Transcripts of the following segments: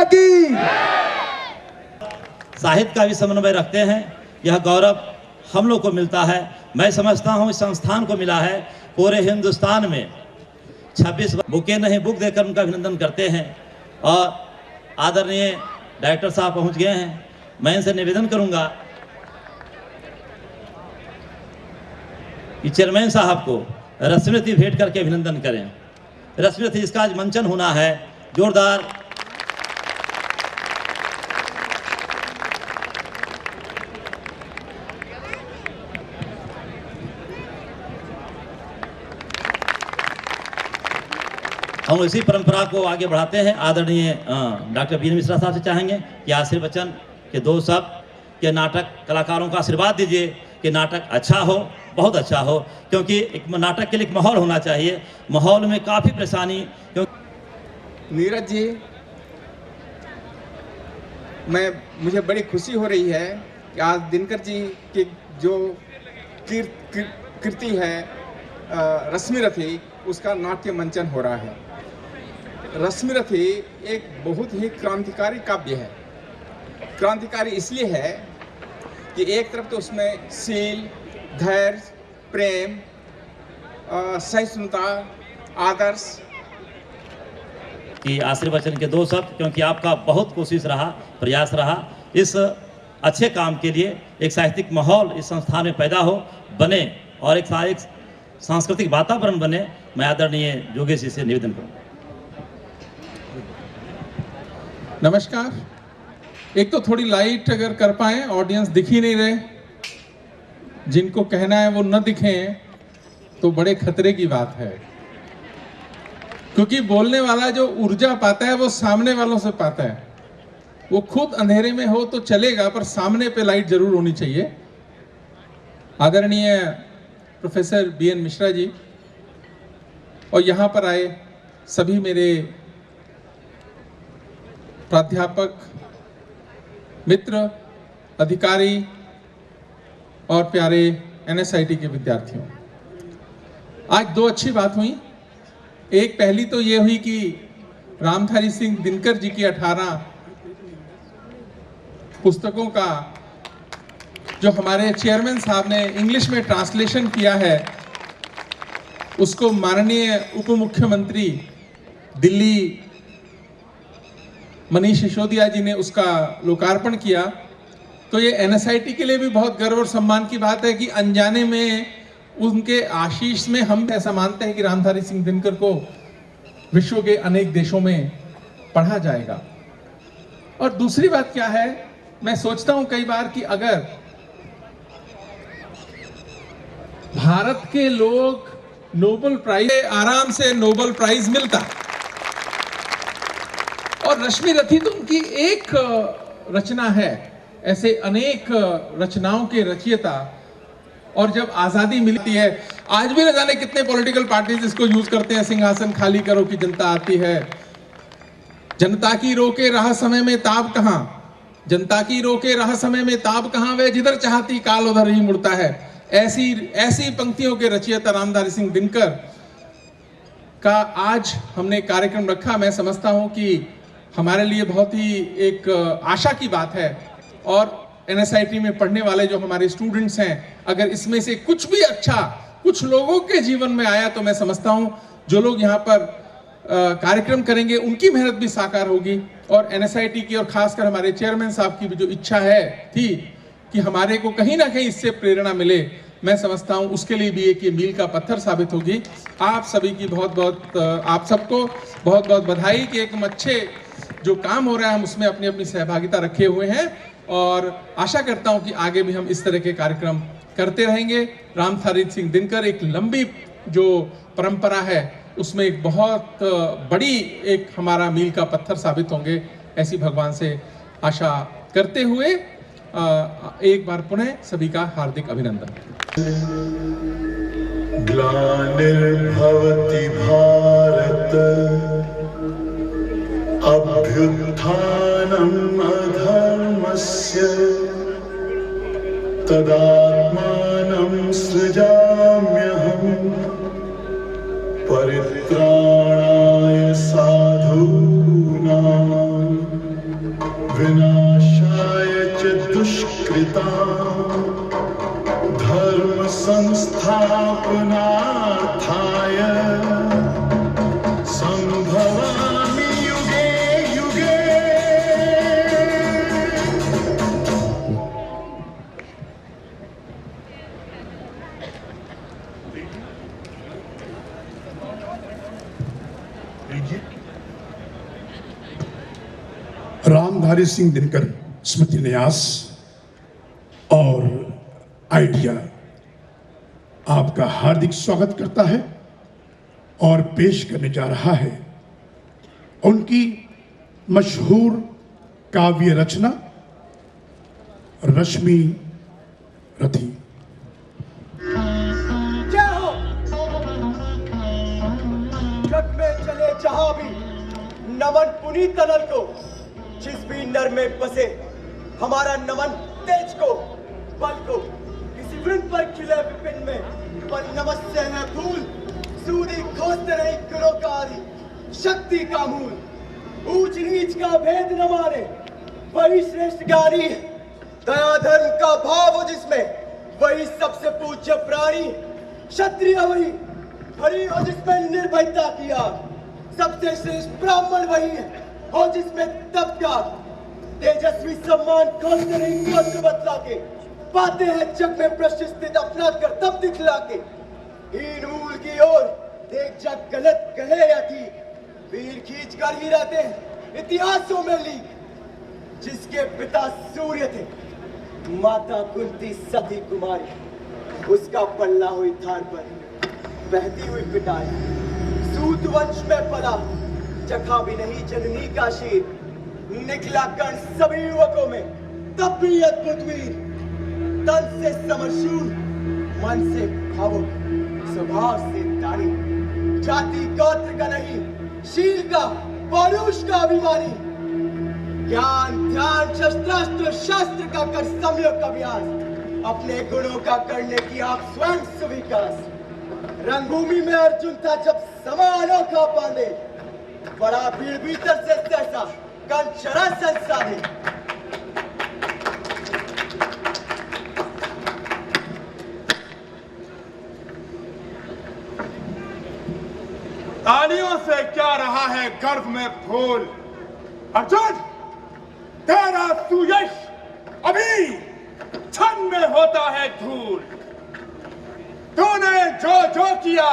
की। साहित्य का भी समन्वय रखते हैं, यह गौरव हम लोग को मिलता है। मैं समझता हूँ इस संस्थान को मिला है। पूरे हिंदुस्तान में 26 बुके नहीं बुक देकर उनका अभिनंदन करते हैं। और आदरणीय डायरेक्टर साहब पहुँच गए हैं। मैं इनसे निवेदन करूँगा कि चेयरमैन साहब को रश्मिरथी भेंट करके अभिनंदन करें। रश्मिरथी इसका आज मंचन होना है। जोरदार हम इसी परंपरा को आगे बढ़ाते हैं। आदरणीय डॉक्टर बी एन मिश्रा साहब से चाहेंगे कि आशीर्वचन के दो शब्द के नाटक कलाकारों का आशीर्वाद दीजिए कि नाटक अच्छा हो, बहुत अच्छा हो, क्योंकि एक नाटक के लिए एक माहौल होना चाहिए। माहौल में काफ़ी परेशानी। नीरज जी, मुझे बड़ी खुशी हो रही है कि आज दिनकर जी की जो कृति है रश्मिरथी, उसका नाट्य मंचन हो रहा है। रश्मिरथी एक बहुत ही क्रांतिकारी काव्य है। क्रांतिकारी इसलिए है कि एक तरफ तो उसमें शील, धैर्य, प्रेम, सहिष्णुता, आदर्श कि आशीर्वचन के दो शब्द, क्योंकि आपका बहुत कोशिश रहा, प्रयास रहा इस अच्छे काम के लिए। एक साहित्यिक माहौल इस संस्थान में पैदा हो, बने और एक सांस्कृतिक वातावरण बने। मैं आदरणीय योगेश जी से निवेदन करूँ। नमस्कार। एक तो थोड़ी लाइट अगर कर पाए, ऑडियंस दिख ही नहीं रहे, जिनको कहना है वो न दिखें तो बड़े खतरे की बात है, क्योंकि बोलने वाला जो ऊर्जा पाता है वो सामने वालों से पाता है। वो खुद अंधेरे में हो तो चलेगा, पर सामने पे लाइट जरूर होनी चाहिए। आदरणीय professor B N Mishra ji और यहाँ पर आए सभी मेरे प्राध्यापक मित्र, अधिकारी और प्यारे एनएसआईटी के विद्यार्थियों, आज दो अच्छी बात हुई। एक पहली तो ये हुई कि रामधारी सिंह दिनकर जी की 18 पुस्तकों का जो हमारे चेयरमैन साहब ने इंग्लिश में ट्रांसलेशन किया है, उसको माननीय उप मुख्यमंत्री दिल्ली मनीष सिसोदिया जी ने उसका लोकार्पण किया। तो ये एनएसआईटी के लिए भी बहुत गर्व और सम्मान की बात है कि अनजाने में उनके आशीष में हम ऐसा मानते हैं कि रामधारी सिंह दिनकर को विश्व के अनेक देशों में पढ़ा जाएगा। और दूसरी बात क्या है, मैं सोचता हूं कई बार कि अगर भारत के लोग नोबेल प्राइज, आराम से नोबेल प्राइज मिलता। और रश्मिरथी तो उनकी एक रचना है, ऐसे अनेक रचनाओं के रचयिता। और जब आजादी मिलती है, आज भी न जाने कितने पॉलिटिकल पार्टीज इसको यूज करते हैं, सिंहासन खाली करो कि जनता आती है, जनता की रोके राह समय में ताब कहां, जनता की रोके राह समय में ताब कहां, वे जिधर चाहती काल उधर ही मुड़ता है। ऐसी पंक्तियों के रचयिता रामधारी सिंह दिनकर का आज हमने कार्यक्रम रखा। मैं समझता हूं कि हमारे लिए बहुत ही एक आशा की बात है। और एनएसआईटी में पढ़ने वाले जो हमारे स्टूडेंट्स हैं, अगर इसमें से कुछ भी अच्छा कुछ लोगों के जीवन में आया, तो मैं समझता हूं जो लोग यहाँ पर कार्यक्रम करेंगे उनकी मेहनत भी साकार होगी। और एनएसआईटी की और खासकर हमारे चेयरमैन साहब की भी जो इच्छा थी कि हमारे को कहीं ना कहीं इससे प्रेरणा मिले, मैं समझता हूं उसके लिए भी एक ये मील का पत्थर साबित होगी। आप सभी की आप सबको बहुत बहुत बधाई कि एक अच्छे जो काम हो रहा है हम उसमें अपनी अपनी सहभागिता रखे हुए हैं। और आशा करता हूं कि आगे भी हम इस तरह के कार्यक्रम करते रहेंगे। रामधारी सिंह दिनकर एक लंबी जो परंपरा है, उसमें एक बहुत बड़ी एक हमारा मील का पत्थर साबित होंगे, ऐसी भगवान से आशा करते हुए एक बार पुनः सभी का हार्दिक अभिनंदन। ग्लानिर्भवति भारत अभ्युत्थानम् अधर्मस्य तदात्मानं सृजाम्यहम् परित्राणाय साधूनां विनाशाय च दुष्कृतां धर्म संस्थापनार्थाय संभवामि युगे युगे। रामधारी सिंह दिनकर स्मृति न्यास और आइडिया आपका हार्दिक स्वागत करता है और पेश करने जा रहा है उनकी मशहूर काव्य रचना रश्मि रथी। क्या हो जग में चले जहां भी नमन पुनीत तनल को, जिस भी नर में बसे हमारा नमन तेज को, बल को, किसी वृंद पर खिले विपिन में पर नमस्य है फूल, सूदी खोजते रही गुणों का आदि शक्ति का मूल, ऊंच नीच का भेद न माने वही श्रेष्ठ ज्ञानी, दया धर्म का भाव हो जिसमें वही सबसे पूज्य प्राणी, क्षत्रिय वही हरि हो जिसमें निर्भयता की आग, सबसे श्रेष्ठ ब्राह्मण वही है हो जिसमें तप का तेजस्वी सम्मान खोलते नहीं गोत्र बतला के, पाते हैं जग में प्रतिष्ठित अपना कर तब दिखला के, हीन मूल की ओर देख जग गलत कहे या ठीक, वीर खींच कर ही रहते हैं इतिहासों में लीक, जिसके पिता सूर्य थे माता कुंती सती कुमारी, उसका पल्ला हुई थार पर बहती हुई पिटाई, सूत वंश में पला चखा भी नहीं जननी का शीर, निकला कर्ण सभी युवकों में तब भी अद्भुत वीर, तन से समरशूर मन से भावुक स्वभाव से दानी, जाति गोत्र का नहीं शील का पौरुष का अभिमानी, ज्ञान ध्यान शस्त्रास्त्र शास्त्र का कर संयोग का अभ्यास, अपने गुणों का करने की आप स्वयं सुविकास, रंगभूमि में अर्जुन था जब समानों का बांधे, बड़ा भीड़ भीतर से सहसा कंचरा संसाधे, तालियों से क्या रहा है गर्भ में फूल, अर्जुन तेरा सुयश अभी क्षण में होता है धूल, तूने जो जो किया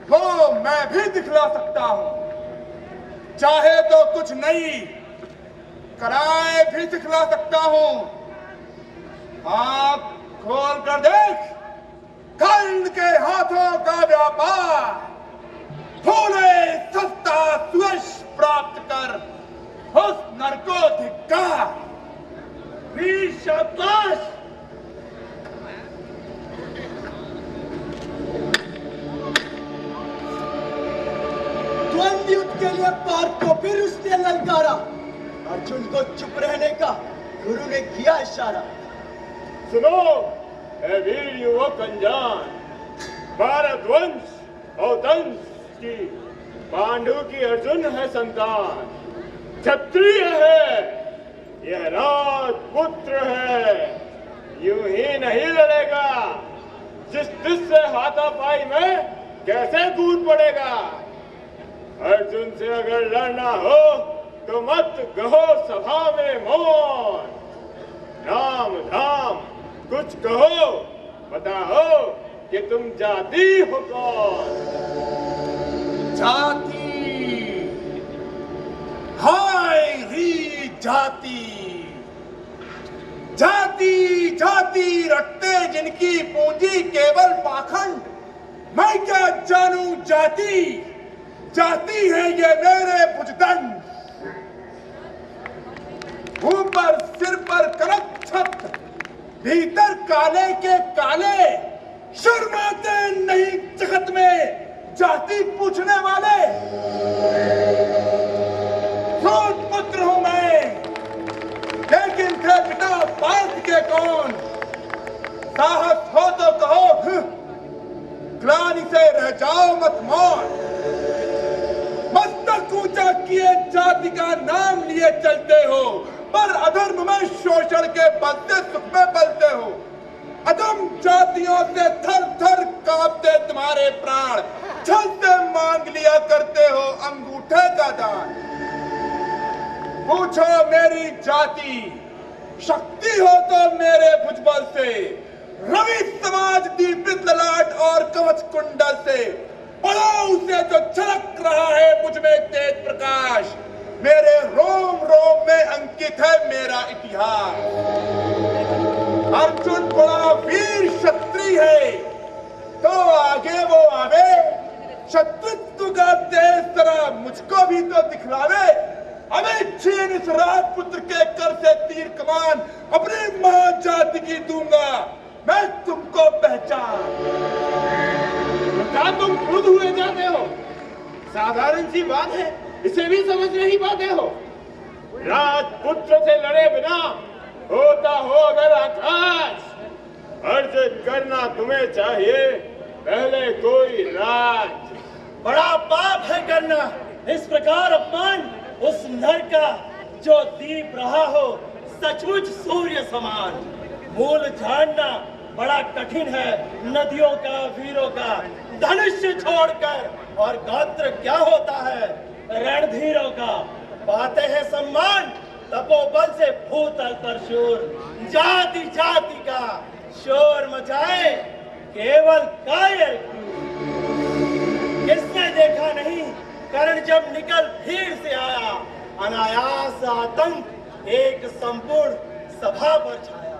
वो मैं भी दिखला सकता हूं, चाहे तो कुछ नहीं कराए भी दिखला सकता हूं, आंख खोल कर देख कर्ण के हाथों का व्यापार, फूले सस्ता सुयश प्राप्त कर उस नर को धिक्कार, वीर शाबाश। द्वंद्व युद्ध के लिए पार्थ को फिर उसने ललकारा, अर्जुन को चुप रहने का गुरु ने किया इशारा, सुनो ए वीर युवक अनजान, भारतवंश और दंश की पांडु की अर्जुन है संतान, क्षत्रिय है यह राजपुत्र है, यूं ही नहीं लड़ेगा, जिस से हाथापाई में कैसे कूद पड़ेगा, अर्जुन से अगर लड़ना हो तो मत कहो सभा में मौन, नाम धाम कुछ कहो बताओ कि तुम जाति हो कौन। जाति हाय री जाति, जाति जाति रटते जिनकी पूंजी केवल पाखंड, मैं क्या जानूं जाति, जाति है ये मेरे भुजदंड, ऊपर सिर पर कनक छत भीतर काले के काले, शर्माते नहीं जगत में जाति पूछने वाले, सूत पुत्र हूं मैं लेकिन थे पिता पार्थ के कौन, साहस हो तो कहो ग्लानि से रह जाओ मत मौन, मस्तक ऊंचा किए जाति का नाम लिए चलते हो, के बलते सुख में बलते हो। अदम जातियों से थर थर कांपते तुम्हारे प्राण, छल से मांग लिया करते हो अंगूठे का दान। पूछो मेरी जाति, शक्ति हो तो मेरे भुजबल से, रवि समाज दीपित ललाट और कवच कुंडल से। पढ़ो उसे जो झलक रहा है मुझ में तेज प्रकाश, मेरे रोम रोम में अंकित है मेरा इतिहास। अर्जुन बड़ा वीर क्षत्रिय है, तो आगे वो आवे, शत्रुत्व का तेज तरह मुझको भी तो दिखलावे। हमें छीन इस राजपुत्र के कर से तीर कमान, अपनी मां जाति की दूंगा मैं तुमको पहचान। क्या तुम खुद हुए जाते हो? साधारण सी बात है, इसे भी समझ नहीं पाते हो। राजपुत्र से लड़े बिना होता हो अगर आकाश, अर्जित करना तुम्हें चाहिए पहले कोई राज। बड़ा पाप है करना इस प्रकार अपमान उस नर का जो दीप रहा हो सचमुच सूर्य समान। मूल जानना बड़ा कठिन है नदियों का वीरों का, धनुष्य छोड़कर और गात्र क्या होता है रणधीरों का। पाते हैं सम्मान तपोबल से भूतल पर शूर, जाति जाति का शोर मचाए केवल कायर। किसने देखा नहीं कर्ण जब निकल भीड़ से आया, अनायास आतंक एक संपूर्ण सभा पर छाया।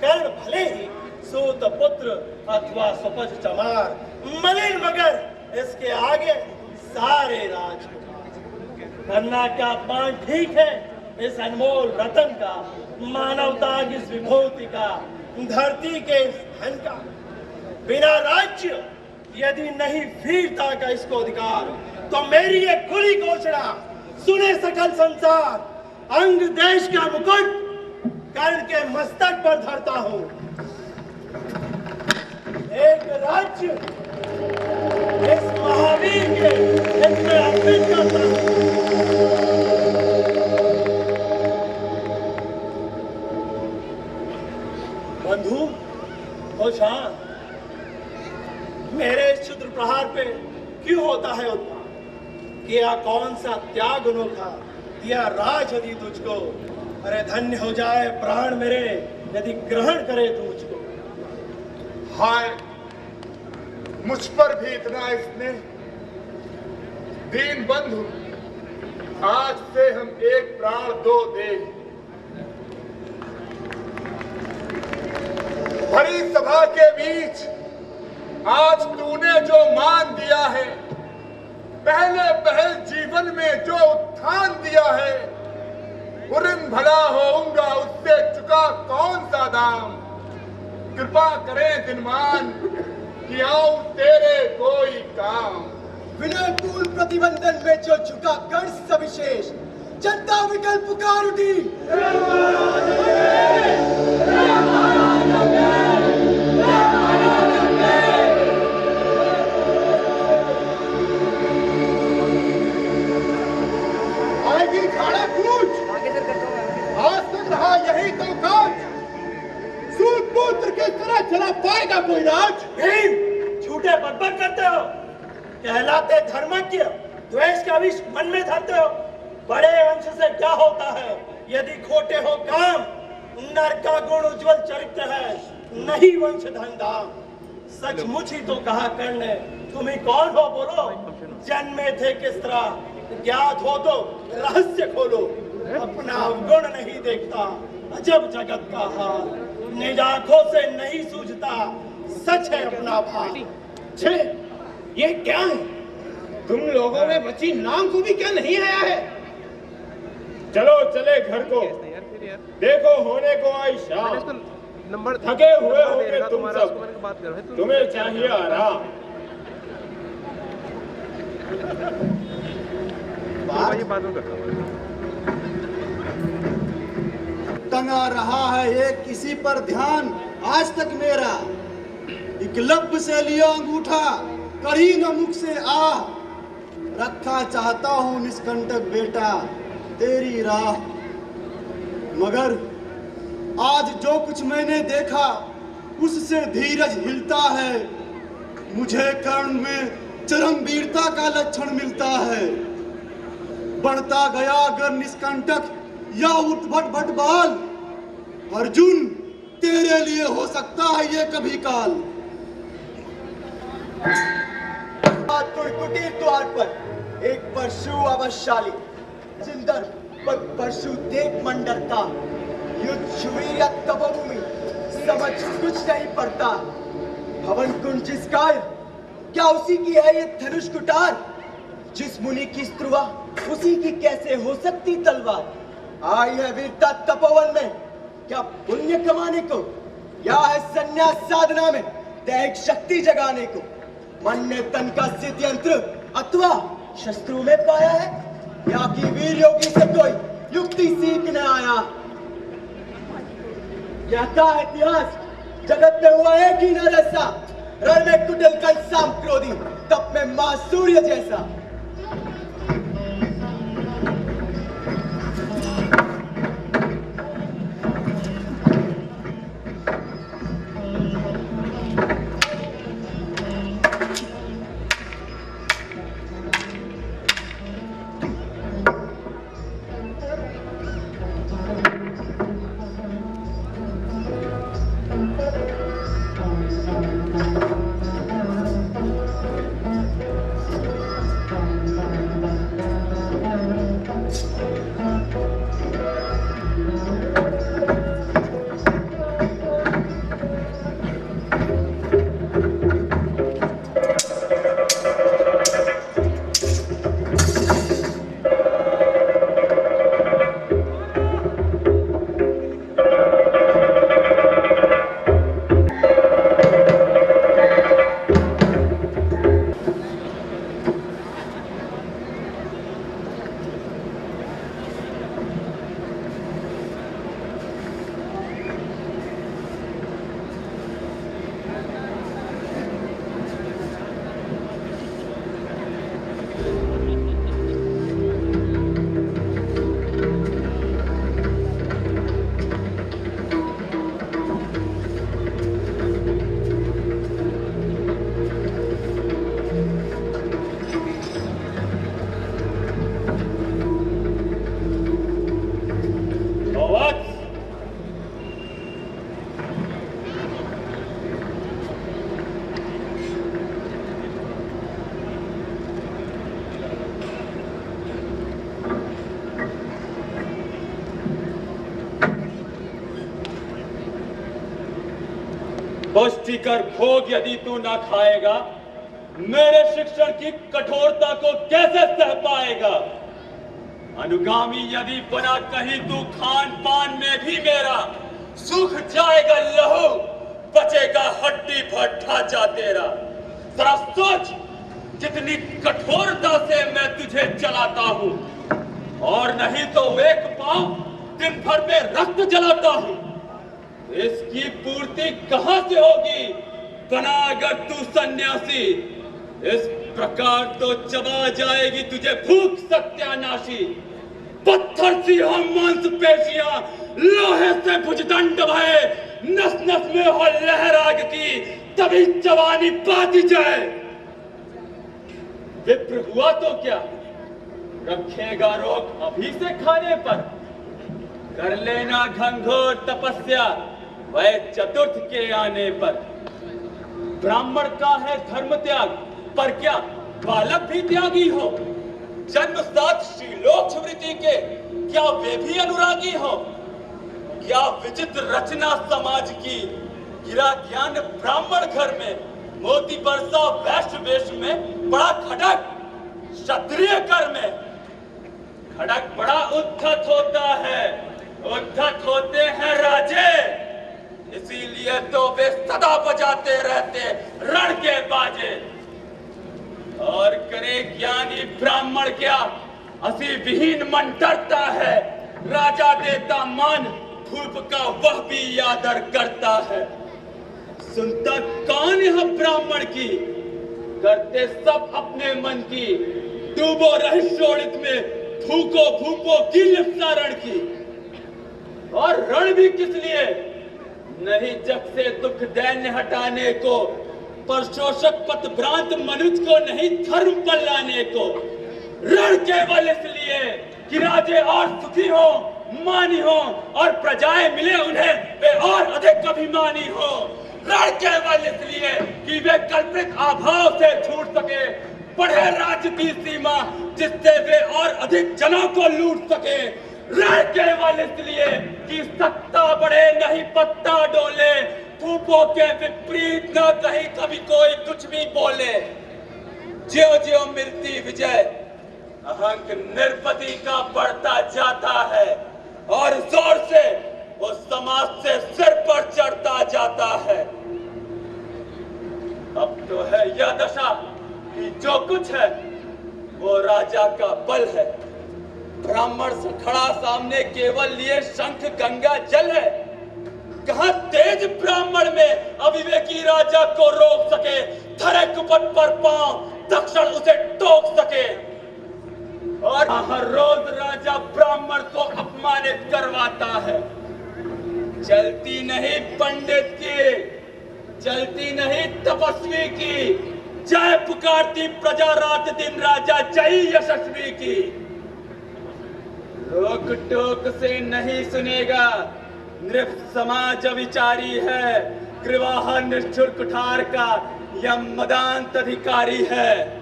कर्ण भले ही सूत पुत्र अथवा सुपज चमार, मलिन मगर इसके आगे सारे राज। कन्या का अपमान ठीक है इस अनमोल रतन का, मानवता की इस विभूति का, धरती के इस धन का। बिना राज्य यदि नहीं वीरता का इसको अधिकार, तो मेरी ये खुली घोषणा सुने सकल संसार, अंग देश का मुकुट कर्ण के मस्तक पर धरता हूं। एक राज्य इस महावीर के इसमें अर्पित करता हूं। बंधु हो शांत, मेरे क्षुद्र प्रहार पे क्यों होता है उत्पात? किया कौन सा त्याग अनोखा, दिया राज यदि तुझको। अरे धन्य हो जाए प्राण मेरे यदि ग्रहण करे तू मुझको। हाय मुझ पर भी इतना स्नेह। दीन बंधु, आज से हम एक प्राण दो दे। भरी सभा के बीच आज तूने जो मान दिया है, पहले पहल जीवन में जो उत्थान दिया है, उरिन भला होऊंगा उससे चुका कौन सा दाम। कृपा करें दिनमान कि आऊं तेरे कोई काम। विनय पूर्ण प्रतिबंधन में जो झुका गण सविशेष, जनता विकल्प पुकार उठी। आएगी झाड़ा कूच, आज तक रहा यही तो काज। सूत पुत्र की तरह चला पाएगा कोई राज। भीम, झूठे बकबक करते हो, कहलाते धर्मज्ञ, द्वेष का विष मन में धरते हो। बड़े वंश से क्या होता है यदि खोटे हो काम? नर का गुण उज्जवल चरित्र है, नहीं वंश धन धाम। सचमुच ही तो कहा कर्ण ने, तुम ही कौन हो बोलो? जन्मे थे किस तरह, ज्ञात हो तो रहस्य खोलो। अपना अवगुण नहीं देखता, अजब जगत का हाल। निज आंखों से नहीं सूझता, सच है अपना भाव। छे, ये क्या है? तुम लोगों में बची नाम को भी क्या नहीं आया है? चलो चले घर को, देखो होने को आई शाम। थके हुए होंगे तुम सब, तुम्हें चाहिए आराम। टंगा रहा है एक किसी पर ध्यान आज तक मेरा। एकलव्य से लिया अंगूठा, कड़ी न मुख से आ। रखा चाहता हूँ निष्कंटक बेटा तेरी राह, मगर आज जो कुछ मैंने देखा उससे धीरज हिलता है। मुझे कर्ण में चरम वीरता का लक्षण मिलता है। बढ़ता गया अगर निष्कंटक या उद्भट भट बाल, अर्जुन तेरे लिए हो सकता है ये कभी काल। कुटीर द्वार पर एक परशु अवशाली जिंदर परशु देख मंडरता। युद्ध शुवीर या तपोभूमि समझ कुछ नहीं पड़ता। भवन कुंज जिसका क्या उसी की है ये धनुष कुटार। जिस मुनि की स्त्रुवा उसी की कैसे हो सकती तलवार। आई है वीरता तपोवन में क्या पुण्य कमाने को, या है संन्यास साधना में दैहिक शक्ति जगाने को। मन ने तन का सिद्ध यंत्र अथवा शस्त्रों में पाया है, या कि वीर योगी से कोई युक्ति सीखने आया। कहता है इतिहास जगत में हुआ एक ही नर ऐसा, रण में कुटिल कल शाम क्रोधी तप में मां सूर्य जैसा। पुष्टिकर भोग यदि तू ना खाएगा, मेरे शिक्षण की कठोरता को कैसे सह पाएगा। अनुगामी यदि बना कहीं तू खान पान में भी मेरा, सूख जाएगा लहू, बचेगा हड्डी भर ढांचा तेरा। जरा सोच जितनी कठोरता से मैं तुझे चलाता हूं, और नहीं तो एक पांव दिन भर में रक्त जलाता हूं। इसकी पूर्ति कहां से होगी बना अगर तू सन्यासी। इस प्रकार तो चबा जाएगी तुझे भूख सत्यानाशी। पत्थर सी हो मांसपेशियां, लोहे से भुजदंड भये, नस नस में हो लहर आग की, तभी जवानी पाती जाए। विप्र हुआ तो क्या रखेगा रोक अभी से खाने पर। कर लेना घंघोर तपस्या वह चतुर्थ के आने पर। ब्राह्मण का है धर्म त्याग, पर क्या बालक भी त्यागी हो। जन्मजात श्रीलोक वृत्ति के क्या वे भी अनुरागी हो। क्या विचित्र रचना समाज की, गिरा ज्ञान ब्राह्मण घर में, मोती बरसा वैश्य वेश में, बड़ा खड़क क्षत्रिय कर में। खड़क बड़ा उद्धत होता है, उद्धत होते हैं राजे, इसीलिए तो वे सदा बजाते रहते रण के बाजे। और करे ज्ञानी ब्राह्मण क्या, हंसी विहीन मन डरता है। राजा देता मान, भूप का वह भी आदर करता है। सुनता कौन है ब्राह्मण की, करते सब अपने मन की। डूबो रहे शोणित में, भूको भूपो की लिप्सारण की। और रण भी किस लिए? नहीं जग से दुख दैन्य हटाने को, पर शोषक पथभ्रांत मनुष्य को नहीं धर्म पर लाने को। रण केवल इसलिए कि राजे और सुखी हो, मानी हो, और प्रजाएं मिले उन्हें वे और अधिक अभिमानी हो। रण केवल इसलिए कि वे कल्पित अभाव से छूट सके, बढ़े राज्य की सीमा जिससे वे और अधिक जनों को लूट सके। रण केवल इसलिए कि सत्ता बढ़े नहीं पत्ता डोले, धूपों के विपरीत न कहीं कभी कोई कुछ भी बोले। ज्यों ज्यों मिलती विजय अहंक निर्पति का बढ़ता जाता है और जोर से वो समाज से सिर पर चढ़ता जाता है। अब तो है यह दशा कि जो कुछ है वो राजा का बल है। ब्राह्मण से खड़ा सामने केवल लिए शंख गंगा जल है। कहां तेज ब्राह्मण में अविवेकी राजा को रोक सके, धरे कुपट पर पांव तक्षण उसे टोक सके। और हर रोज राजा ब्राह्मण को अपमानित करवाता है। चलती नहीं पंडित की, चलती नहीं तपस्वी की, जय पुकारती प्रजा रात दिन राजा जय यशस्वी की। रोक टोक से नहीं सुनेगा, नृप समाज विचारी है, कृवाह निष्ठुर कुठार का यह मदांत अधिकारी है।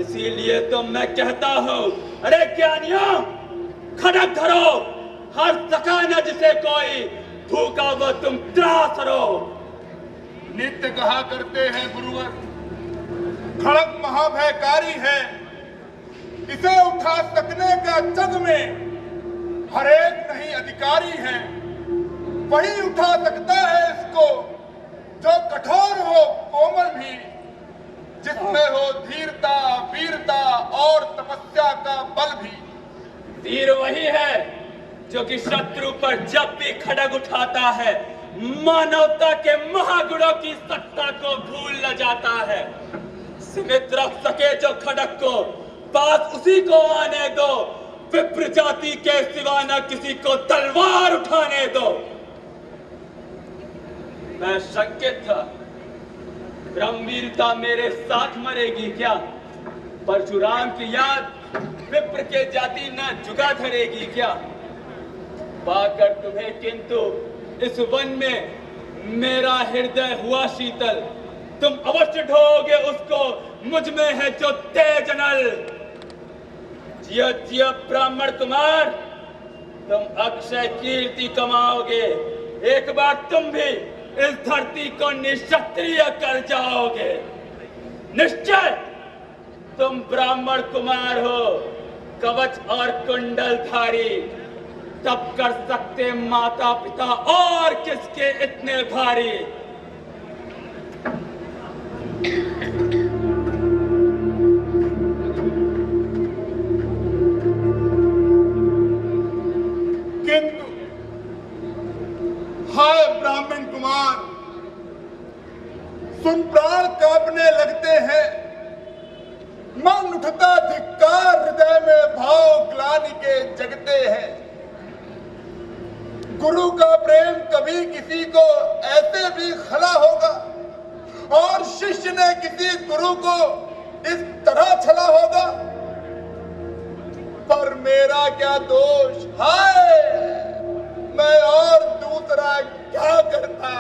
इसीलिए तो मैं कहता हूं, अरे ज्ञानियों खड़क धरो, हर सका न जिसे कोई, भूखा वो तुम त्रास रो। नित्य कहा करते हैं गुरुवर, खड़ग महाभयकारी है, इसे उठा सकने का जग में हर एक नहीं अधिकारी है। वही उठा सकता है इसको जो कठोर हो कोमल भी, जिसमें हो धीरता वीरता और तपस्या का बल भी। वीर वही है जो कि शत्रु पर जब भी खड़ग उठाता है मानवता के महागुणों की सत्ता को भूल न जाता है। सीमित रख सके जो खड़ग को, पास उसी को आने दो, विप्र जाति के सिवा न किसी को तलवार उठाने दो। मैं शंकित था, ब्रह्मवीरता मेरे साथ मरेगी क्या? परशुराम की याद विप्र के जाति न जुगा धरेगी क्या? पाकर तुम्हें किंतु इस वन में मेरा हृदय हुआ शीतल, तुम अवश्य ढोगे उसको, मुझ में है जो तेज नल। जियो जियो ब्राह्मण कुमार, तुम अक्षय कीर्ति कमाओगे, एक बार तुम भी इस धरती को निक्षत्रिय कर जाओगे। निश्चय तुम ब्राह्मण कुमार हो, कवच और कुंडल धारी, तब कर सकते माता पिता और किसके इतने भारी। किंतु हाय ब्राह्मण कुमार, सुन प्राण कांपने लगते हैं, मन उठता धिक्कार, हृदय में भाव ग्लानि के जगते हैं। गुरु का प्रेम कभी किसी को ऐसे भी खला होगा, और शिष्य ने किसी गुरु को इस तरह छला होगा। पर मेरा क्या दोष, हाय मैं और दूसरा क्या करता।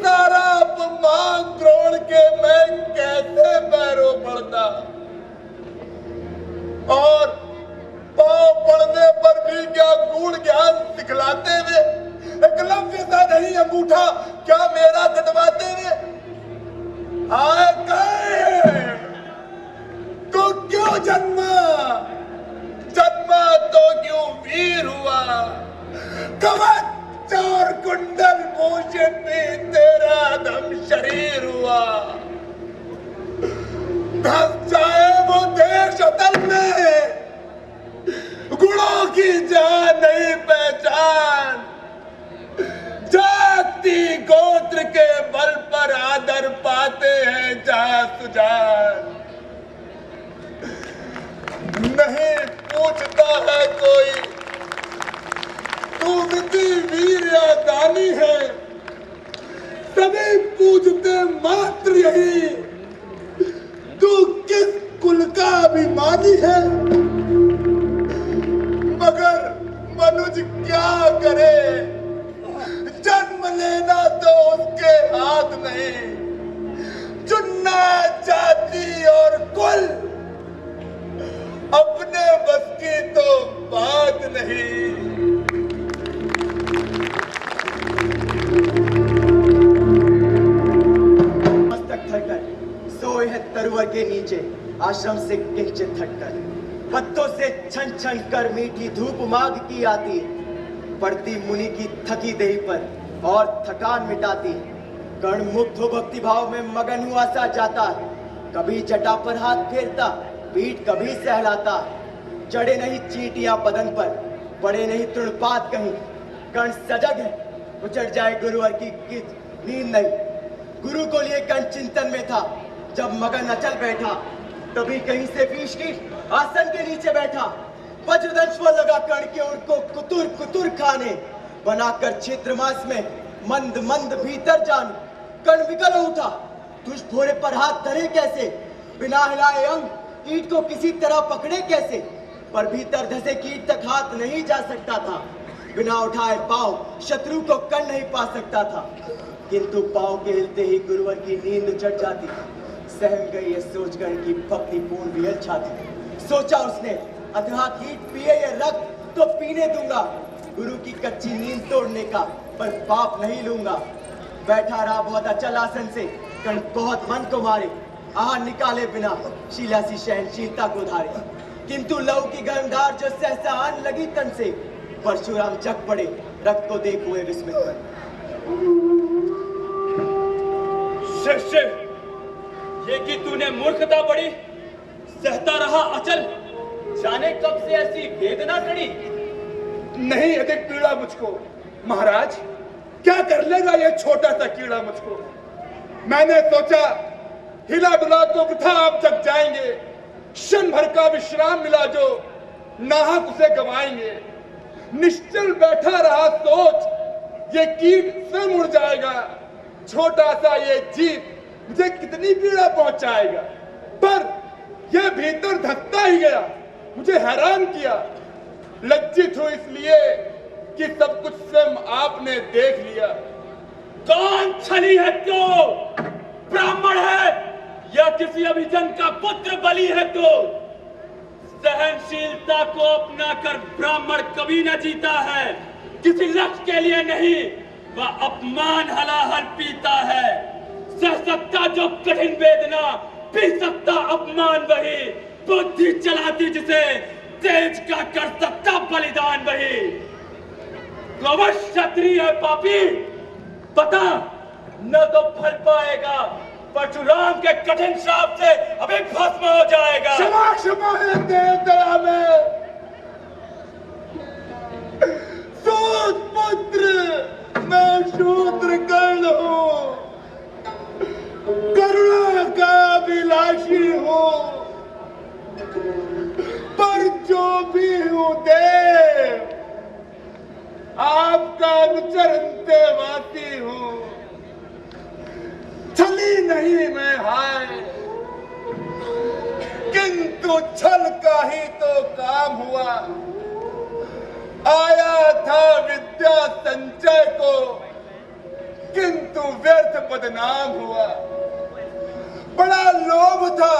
सारा अपमान द्रोण के मैं कैसे पैरों पड़ता, और पांव पड़ने पर भी क्या गूढ़ ज्ञान सिखलाते हुए, एकलव्य सा नहीं अंगूठा क्या मेरा कटवाते हुए। आए कहे तो क्यों जन्मा, जन्मा तो क्यों वीर हुआ, कवच और कुंडल भूषण में तेरा दम शरीर हुआ। धस जाए वो देश अतल में, गुणों की जान नहीं पहचान, जाति गोत्र के बल पर आदर पाते हैं जहां सुजान। नहीं पूछता है कोई मात्र यही, तू किस कुल का अभिमानी है। मगर मनुज क्या करे, जन्म लेना तो उसके हाथ नहीं, चुनना जाति और कुल अपने बस की तो बात नहीं। मस्तक थककर सोए है तरुवर के नीचे, आश्रम से किंचित हटकर पत्तों से छन छन कर मीठी धूप माघ की आती, पड़ती मुनि की थकी देही पर और थकान मिटाती। कर्ण मुक्त हो भक्ति भाव में मगन हुआ सा जाता, कभी जटा पर हाथ फेरता, पीठ कभी सहलाता। चढ़े नहीं चींटियां बदन पर, पड़े नहीं तृणपात कहीं, कर्ण सजग है, उचट जाए गुरुवर की नींद नहीं। गुरु को लिए कर्ण चिंतन में था, जब मगन अचल बैठा, तभी कहीं से विष की आसन के नीचे बैठा। वज्रदंश वो लगा कर्ण के ओर को कुतुर कुतुर खाने, बनाकर क्षेत्रमास में मंद मंद भीतर जान। कर्ण विकल उठा, तुझ भोरे पर हाथ धरे कैसे, बिना हिलाए अंग कीट को किसी तरह पकड़े कैसे। पर भीतर धसे कीट तक हाथ नहीं जा सकता था, बिना उठाए पांव शत्रु को कर नहीं पा सकता था। किंतु पांव के हिलते ही गुरुवर की नींद चढ़ जाती। सहम गई ये सोचकर की भक्तिपूर्ण विहल छाती। सोचा उसने, अथवा कीट पिए ये रक्त तो पीने दूंगा, गुरु की कच्ची नींद तोड़ने का पर पाप नहीं लूंगा। बैठा रहा बहुत अचल आसन से, कर्ण बहुत मन को मारे, आह निकाले बिना शीला सी सहनशीलता को धारे। किंतु लहू की गर्मधार जो सहसा आन लगी तन से, परशुराम जग पड़े रक्त को देख हुए विस्मित कर। शिष्य, ये कि तूने मूर्खता बड़ी, सहता रहा अचल, जाने कब से ऐसी वेदना कड़ी। नहीं अधिक पीड़ा मुझको महाराज, क्या कर लेगा ये छोटा सा कीड़ा मुझको। मैंने सोचा हिला डुला तो वृथा आप जग जाएंगे, क्षण भर का विश्राम मिला जो नाहक उसे गवाएंगे। निश्चल बैठा रहा सोच, ये कीट स्वयं उड़ जाएगा, छोटा सा ये जीव मुझे कितनी पीड़ा पहुंचाएगा। पर यह भीतर धसता ही गया, मुझे हैरान किया। लज्जित हूं इसलिए कि सब कुछ स्वयं आपने देख लिया। कौन छली है तो ब्राह्मण है या किसी अभिजन का पुत्र बलि है तो। सहनशीलता को अपना कर ब्राह्मण कभी न जीता है, किसी लक्ष्य के लिए नहीं, वह अपमान हलाहल पीता है। सह सकता जो कठिन वेदना, पी सकता अपमान वही, बुद्धि चलाती जिसे तेज का कर सकता बलिदान वही। तो वह क्षत्रिय है पापी, पता न तो फल पाएगा, परशुराम के कठिन श्राप से अभी भस्म हो जाएगा। क्षमा क्षमा है देवदया में, सूत पुत्र मैं शूद्र कर्ण हूँ, करुणा का अभिलाषी हूँ, पर जो भी हूँ देव, आपका अनुचर अंतेवासी हूँ। छली नहीं मैं हाय, किंतु छल का ही तो काम हुआ। आया था विद्या संचय को, किंतु व्यर्थ बदनाम हुआ। बड़ा लोभ था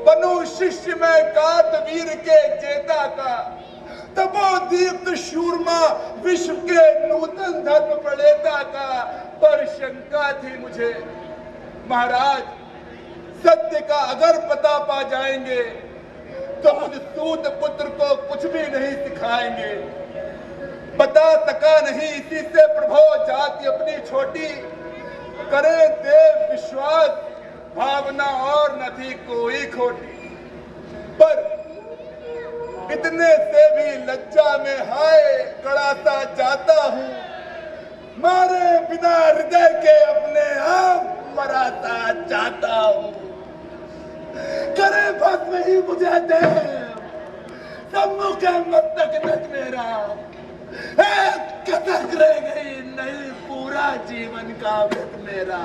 बनूं शिष्य में कातवीर के जेता का, तपोदीप्त शूरमा विश्व के नूतन धर्म प्रणेता का। पर शंका थी मुझे महाराज, सत्य का अगर पता पा जाएंगे तो मुझ सूत पुत्र को कुछ भी नहीं सिखाएंगे। बता सका नहीं इसी से प्रभो जाति अपनी छोटी, करे देव विश्वास भावना और न थी कोई खोटी। पर इतने से भी लज्जा में हाय कड़ा सा जाता हूँ, मारे बिना हृदय के अपने आप मराता जाता हूँ। करे भस्म ही मुझे दे, सम्मुख है मस्तक नच मेरा, कसक रह गई नहीं पूरा जीवन का व्रत मेरा।